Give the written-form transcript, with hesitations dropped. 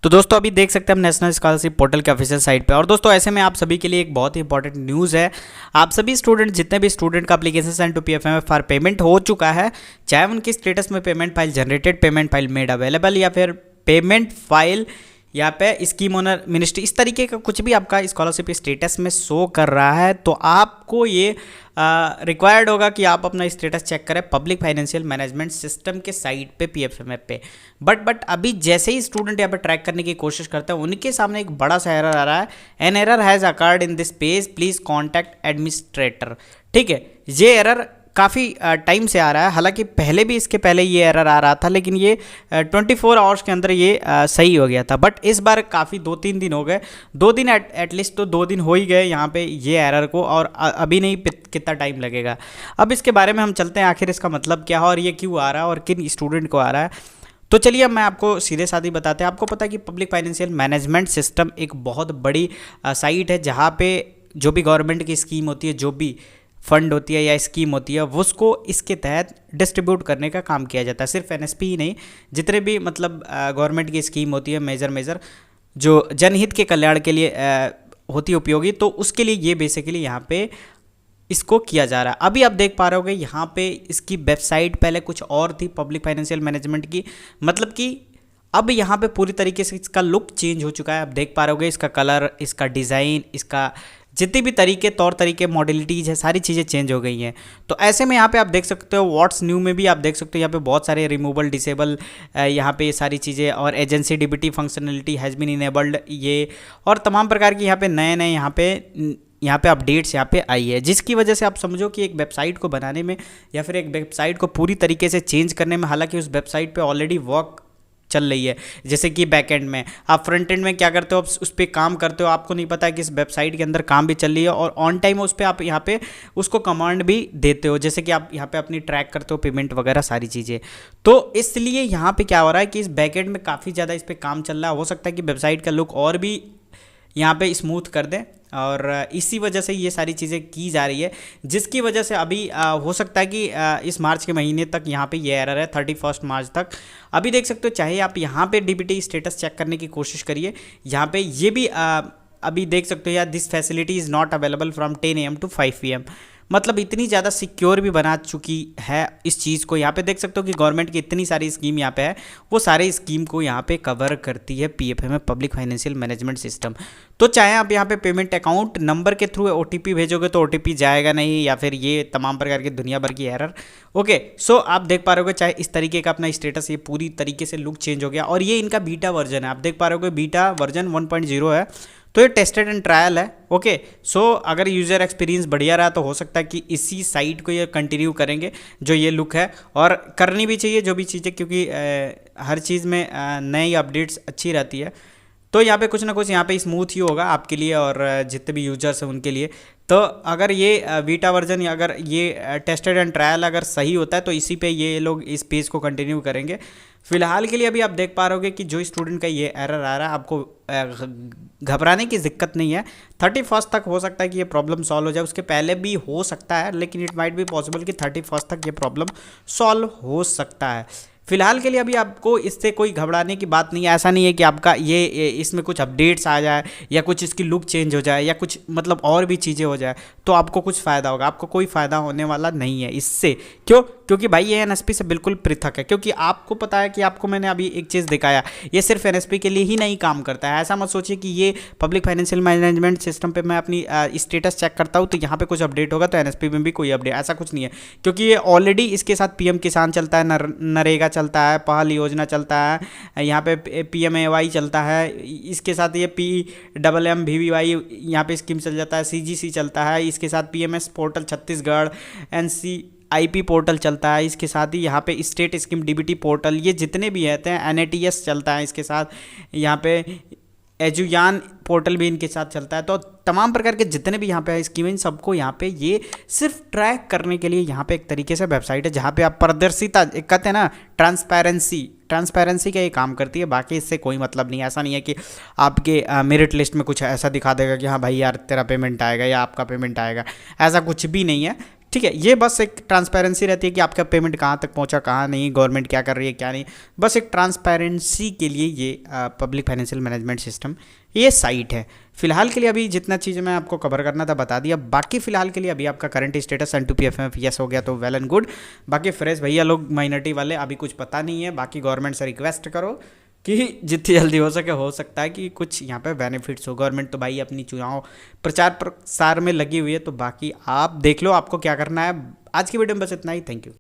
तो दोस्तों अभी देख सकते हैं हम नेशनल स्कॉलरशिप पोर्टल के ऑफिशियल साइट पे। और दोस्तों ऐसे में आप सभी के लिए एक बहुत ही इंपॉर्टेंट न्यूज़ है। आप सभी स्टूडेंट, जितने भी स्टूडेंट का application send to PFMF for payment हो चुका है, चाहे उनकी स्टेटस में payment file generated, payment file made available या फिर पेमेंट फाइल यहाँ पे स्कीम ओनर मिनिस्ट्री, इस तरीके का कुछ भी आपका स्कॉलरशिप स्टेटस में शो कर रहा है, तो आपको ये रिक्वायर्ड होगा कि आप अपना स्टेटस चेक करें पब्लिक फाइनेंशियल मैनेजमेंट सिस्टम के साइट पे पीएफएमएफ पे। बट अभी जैसे ही स्टूडेंट यहाँ पे ट्रैक करने की कोशिश करते हैं, उनके सामने एक बड़ा सा एरर आ रहा है। An error has occurred in this page, please contact administrator. ठीक है, ये एरर काफ़ी टाइम से आ रहा है। हालांकि पहले भी इसके पहले ये एरर आ रहा था, लेकिन ये 24 आवर्स के अंदर ये सही हो गया था। बट इस बार काफ़ी 2-3 दिन हो गए, 2 दिन एटलीस्ट तो 2 दिन हो ही गए यहाँ पे ये एरर को, और अभी नहीं कितना टाइम लगेगा। अब इसके बारे में हम चलते हैं, आखिर इसका मतलब क्या है और ये क्यों आ रहा है और किन स्टूडेंट को आ रहा है। तो चलिए अब मैं आपको सीधे साधी बताते हैं। आपको पता है कि पब्लिक फाइनेंशियल मैनेजमेंट सिस्टम एक बहुत बड़ी साइट है, जहाँ पे जो भी गवर्नमेंट की स्कीम होती है, जो भी फंड होती है या स्कीम होती है, वो उसको इसके तहत डिस्ट्रीब्यूट करने का काम किया जाता है। सिर्फ एनएसपी ही नहीं, जितने भी मतलब गवर्नमेंट की स्कीम होती है मेजर जो जनहित के कल्याण के लिए होती है उपयोगी, तो उसके लिए ये बेसिकली यहाँ पे इसको किया जा रहा है। अभी आप देख पा रहे होगे यहाँ पे इसकी वेबसाइट पहले कुछ और थी पब्लिक फाइनेंशियल मैनेजमेंट की, मतलब कि अब यहाँ पे पूरी तरीके से इसका लुक चेंज हो चुका है। आप देख पा रहे होगे इसका कलर, इसका डिज़ाइन, इसका जितने भी तरीके, तौर तरीके, मॉडलिटीज़ है, सारी चीज़ें चेंज हो गई हैं। तो ऐसे में यहाँ पे आप देख सकते हो व्हाट्स न्यू में भी आप देख सकते हो यहाँ पे बहुत सारे रिमूवल, डिसेबल, यहाँ पे ये सारी चीज़ें, और agency DBT functionality has been enabled, ये और तमाम प्रकार की यहाँ पे नए यहाँ पे अपडेट्स यहाँ पे आई है, जिसकी वजह से आप समझो कि एक वेबसाइट को बनाने में या फिर एक वेबसाइट को पूरी तरीके से चेंज करने में, हालांकि उस वेबसाइट पे ऑलरेडी वर्क चल रही है, जैसे कि बैक एंड में आप फ्रंट एंड में क्या करते हो, आप उस पर काम करते हो, आपको नहीं पता है कि इस वेबसाइट के अंदर काम भी चल रही है, और ऑन टाइम उस पर आप यहाँ पे उसको कमांड भी देते हो, जैसे कि आप यहाँ पे अपनी ट्रैक करते हो पेमेंट वगैरह सारी चीज़ें। तो इसलिए यहाँ पे क्या हो रहा है कि इस बैक एंड में काफ़ी ज़्यादा इस पर काम चल रहा है। हो सकता है कि वेबसाइट का लुक और भी यहाँ पे स्मूथ कर दें, और इसी वजह से ये सारी चीज़ें की जा रही है, जिसकी वजह से अभी हो सकता है कि इस मार्च के महीने तक यहाँ पे ये एरर है, 31 मार्च तक। अभी देख सकते हो, चाहे आप यहाँ पे डीबीटी स्टेटस चेक करने की कोशिश करिए, यहाँ पे ये भी अभी देख सकते हो यार, this facility is not available from 10 AM to 5 PM। मतलब इतनी ज़्यादा सिक्योर भी बना चुकी है इस चीज़ को। यहाँ पे देख सकते हो कि गवर्नमेंट की इतनी सारी स्कीम यहाँ पे है, वो सारे स्कीम को यहाँ पे कवर करती है पीएफएमएफ पब्लिक फाइनेंशियल मैनेजमेंट सिस्टम। तो चाहे आप यहाँ पे पेमेंट अकाउंट नंबर के थ्रू ओटीपी भेजोगे तो ओटीपी जाएगा नहीं, या फिर ये तमाम प्रकार की दुनिया भर की एरर। ओके, सो आप देख पा रहे हो, चाहे इस तरीके का अपना स्टेटस, ये पूरी तरीके से लुक चेंज हो गया, और ये इनका बीटा वर्जन है। आप देख पा रहे हो बीटा वर्जन 1.0 है, तो ये टेस्टेड एंड ट्रायल है। ओके, सो अगर यूज़र एक्सपीरियंस बढ़िया रहा तो हो सकता है कि इसी साइट को ये कंटिन्यू करेंगे, जो ये लुक है, और करनी भी चाहिए जो भी चीज़ें, क्योंकि हर चीज़ में नई अपडेट्स अच्छी रहती है। तो यहाँ पे कुछ ना कुछ यहाँ पे स्मूथ ही होगा आपके लिए और जितने भी यूजर्स हैं उनके लिए। तो अगर ये बीटा वर्जन या अगर ये टेस्टेड एंड ट्रायल अगर सही होता है, तो इसी पे ये लोग इस पेज को कंटिन्यू करेंगे। फिलहाल के लिए अभी आप देख पा रहे होगे कि जो स्टूडेंट का ये एरर आ रहा है, आपको घबराने की दिक्कत नहीं है। 31 तक हो सकता है कि ये प्रॉब्लम सॉल्व हो जाए, उसके पहले भी हो सकता है, लेकिन इट माइट बी पॉसिबल कि 31 तक ये प्रॉब्लम सॉल्व हो सकता है। फिलहाल के लिए अभी आपको इससे कोई घबराने की बात नहीं है। ऐसा नहीं है कि आपका ये इसमें कुछ अपडेट्स आ जाए या कुछ इसकी लुक चेंज हो जाए या कुछ मतलब और भी चीज़ें हो जाए तो आपको कुछ फ़ायदा होगा। आपको कोई फ़ायदा होने वाला नहीं है इससे। क्यों? क्योंकि भाई ये एनएसपी से बिल्कुल पृथक है। क्योंकि आपको पता है कि आपको मैंने अभी एक चीज़ दिखाया, ये सिर्फ एनएसपी के लिए ही नहीं काम करता है। ऐसा मत सोचिए कि ये पब्लिक फाइनेंशियल मैनेजमेंट सिस्टम पे मैं अपनी स्टेटस चेक करता हूँ तो यहाँ पे कुछ अपडेट होगा तो एनएसपी में भी कोई अपडेट, ऐसा कुछ नहीं है। क्योंकि ये ऑलरेडी इसके साथ पीएम किसान चलता है, नरेगा चलता है, पहल योजना चलता है, यहाँ पे पीएमएवाई चलता है, इसके साथ ये PMMVVY यहाँ पे स्कीम चल जाता है, CGC चलता है, इसके साथ PMS portal Chhattisgarh, NCIP portal चलता है, इसके साथ ही यहाँ पे स्टेट स्कीम DBT पोर्टल, ये जितने भी रहते हैं, NATS चलता है, इसके साथ यहाँ पे एजुयान पोर्टल भी इनके साथ चलता है। तो तमाम प्रकार के जितने भी यहाँ पे स्कीम, इन सबको यहाँ पे ये सिर्फ ट्रैक करने के लिए यहाँ पे एक तरीके से वेबसाइट है जहाँ पे आप पारदर्शिता, एक कहते हैं ना ट्रांसपेरेंसी का ये काम करती है। बाकी इससे कोई मतलब नहीं है। ऐसा नहीं है कि आपके मेरिट लिस्ट में कुछ ऐसा दिखा देगा कि हाँ भाई यार तेरा पेमेंट आएगा या आपका पेमेंट आएगा, ऐसा कुछ भी नहीं है। ठीक है, ये बस एक ट्रांसपेरेंसी रहती है कि आपका पेमेंट कहाँ तक पहुँचा, कहाँ नहीं, गवर्नमेंट क्या कर रही है क्या नहीं, बस एक ट्रांसपेरेंसी के लिए ये पब्लिक फाइनेंशियल मैनेजमेंट सिस्टम ये साइट है। फिलहाल के लिए अभी जितना चीज़ मैं आपको कवर करना था बता दिया। बाकी फिलहाल के लिए अभी आपका करंट स्टेटस N2P यस हो गया तो वेल एंड गुड। बाकी फ्रेश भैया लोग माइनॉरिटी वाले अभी कुछ पता नहीं है, बाकी गवर्नमेंट से रिक्वेस्ट करो कि जितनी जल्दी हो सके, हो सकता है कि कुछ यहाँ पे बेनिफिट्स हो। गवर्नमेंट तो भाई अपनी चुनाव प्रचार प्रसार में लगी हुई है, तो बाकी आप देख लो आपको क्या करना है। आज की वीडियो में बस इतना ही, थैंक यू।